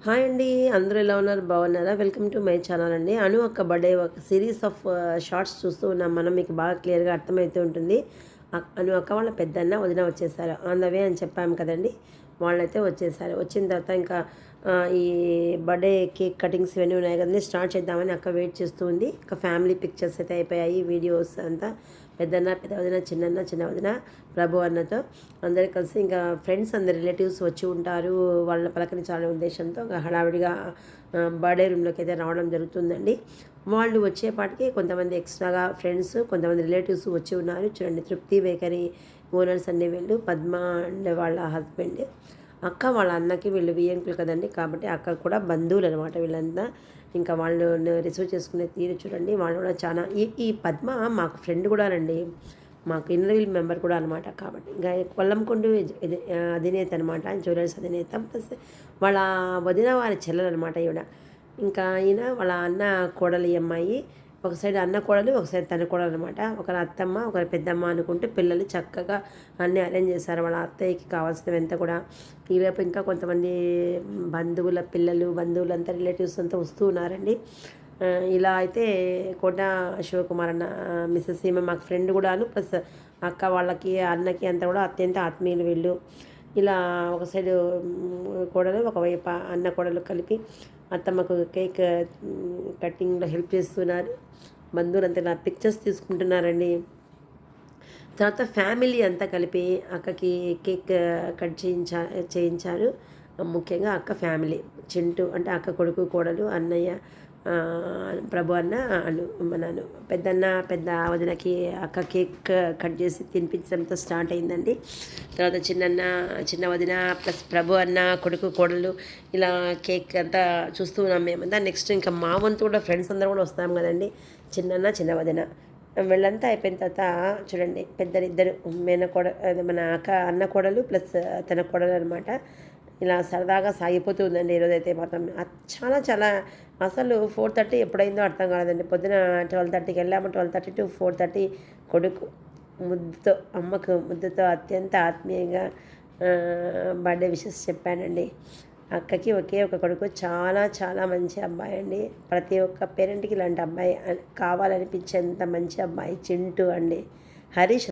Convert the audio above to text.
Hi అండి. అందరూ ఎలా ఉన్నారు? బాగున్నారా? వెల్కమ్ టు మై ఛానల్ అండి. అను ఒక బర్త్‌డే ఒక సిరీస్ ఆఫ్ షార్ట్స్ చూస్తూ ఉన్నాం మనం. మీకు బాగా క్లియర్‌గా అర్థమైతూ ఉంటుంది. అను అక్క వాళ్ళ పెద్దన్న, వదిన వచ్చేసారు. ఆన్ ద వే అని చెప్పాము కదండీ! వాళ్ళైతే వచ్చేసారు. వచ్చిన తర్వాత ఇంకా ఈ బర్త్‌డే కేక్ కటింగ్స్ ఇవన్నీ ఉన్నాయి కదండీ! స్టార్ట్ చేద్దామని అక్క వెయిట్ చేస్తూ ఉంది. ఇంకా ఫ్యామిలీ పిక్చర్స్ అయితే అయిపోయాయి. వీడియోస్ అంతా పెద్దన్న, పెద్ద వదిన, చిన్నన్న, చిన్న వదిన, ప్రభు అన్నతో అందరూ కలిసి ఇంకా ఫ్రెండ్స్ అందరు రిలేటివ్స్ వచ్చి ఉంటారు. వాళ్ళని పలకరించాలనే ఉద్దేశంతో ఇంకా హడావిడిగా బర్త్డే రూమ్లోకి అయితే రావడం జరుగుతుందండి. వాళ్ళు వచ్చేపాటికి కొంతమంది ఎక్స్ట్రాగా ఫ్రెండ్స్, కొంతమంది రిలేటివ్స్ వచ్చి ఉన్నారు. చూడండి, తృప్తి బేకరీ ఓనర్స్ అన్నీ వీళ్ళు, పద్మ అండ్ వాళ్ళ హస్బెండ్, అక్క వాళ్ళ అన్నకి వీళ్ళు వియ్యంకులు కదండి. కాబట్టి అక్క కూడా బంధువులు అనమాట వీళ్ళంతా. ఇంకా వాళ్ళు రిసీవ్ చేసుకునే తీరు చూడండి. వాళ్ళు కూడా చాలా ఈ పద్మ మాకు ఫ్రెండ్ కూడా రండి, మాకు ఇన్నర్వీల్ మెంబర్ కూడా అనమాట. కాబట్టి ఇంకా కొల్లంకొండ అధినేత అనమాట, జ్యువెలర్స్ అధినేత, ప్లస్ వాళ్ళ వదిన వారి చెల్లెలు అనమాట ఈవిడ. ఇంకా ఈయన వాళ్ళ అన్న కోడలి అమ్మాయి. ఒక సైడ్ అన్న కోడలు, ఒక సైడ్ తన కోడలు అనమాట. ఒకరి అత్తమ్మ, ఒకరి పెద్దమ్మ అనుకుంటే పిల్లలు చక్కగా అన్నీ అరేంజ్ చేశారు వాళ్ళ అత్తయ్యకి కావాల్సినవంతా కూడా. ఈలోపు ఇంకా కొంతమంది బంధువుల పిల్లలు, బంధువులంతా, రిలేటివ్స్ అంతా వస్తూ ఉన్నారండి. ఇలా అయితే కోట శివకుమార్ అన్న, మిస్సెస్ సీమ మాకు ఫ్రెండ్ కూడాను, ప్లస్ అక్క వాళ్ళకి అన్నకి అంతా కూడా అత్యంత ఆత్మీయులు వీళ్ళు. ఇలా ఒక సైడు కోడలు, ఒకవైపు అన్న కోడలు కలిపి అత్తమ్మకు కేక్ కటింగ్లో హెల్ప్ చేస్తున్నారు. బంధువులంతా ఇలా పిక్చర్స్ తీసుకుంటున్నారండి. తర్వాత ఫ్యామిలీ అంతా కలిపి అక్కకి కేక్ కట్ చేయించారు. ముఖ్యంగా అక్క ఫ్యామిలీ, చింటూ అంటే అక్క కొడుకు, కోడలు, అన్నయ్య, ప్రభు అన్న, మనను పెద్దన్న, పెద్ద వదినకి అక్క కేక్ కట్ చేసి తినిపించడంతో స్టార్ట్ అయిందండి. తర్వాత చిన్నన్న, చిన్న వదిన, ప్లస్ ప్రభు అన్న కొడుకు, కోడలు, ఇలా కేక్ అంతా చూస్తూ ఉన్నాం మేమంతా. నెక్స్ట్ ఇంకా మా వంతు కూడా ఫ్రెండ్స్ అందరూ కూడా వస్తాం కదండి, చిన్నన్న, చిన్న వదిన. వీళ్ళంతా అయిపోయిన తర్వాత చూడండి, ఇద్దరు అదే మన అన్న కోడలు ప్లస్ తన కోడలు అనమాట. ఇలా సరదాగా సాగిపోతుందండి ఈరోజైతే మాత్రం. చాలా చాలా అసలు 4:30 ఎప్పుడైందో అర్థం కాలేదండి. పొద్దున 12:30కి వెళ్ళాము. 12:30 to 4:30 కొడుకు ముద్దుతో, అమ్మకు ముద్దుతో అత్యంత ఆత్మీయంగా బర్త్డే విషెస్ చెప్పానండి. అక్కకి ఒకే ఒక కొడుకు, చాలా చాలా మంచి అబ్బాయి అండి. ప్రతి ఒక్క పేరెంట్కి ఇలాంటి అబ్బాయి కావాలనిపించేంత మంచి అబ్బాయి చింటూ అండి. హరీష్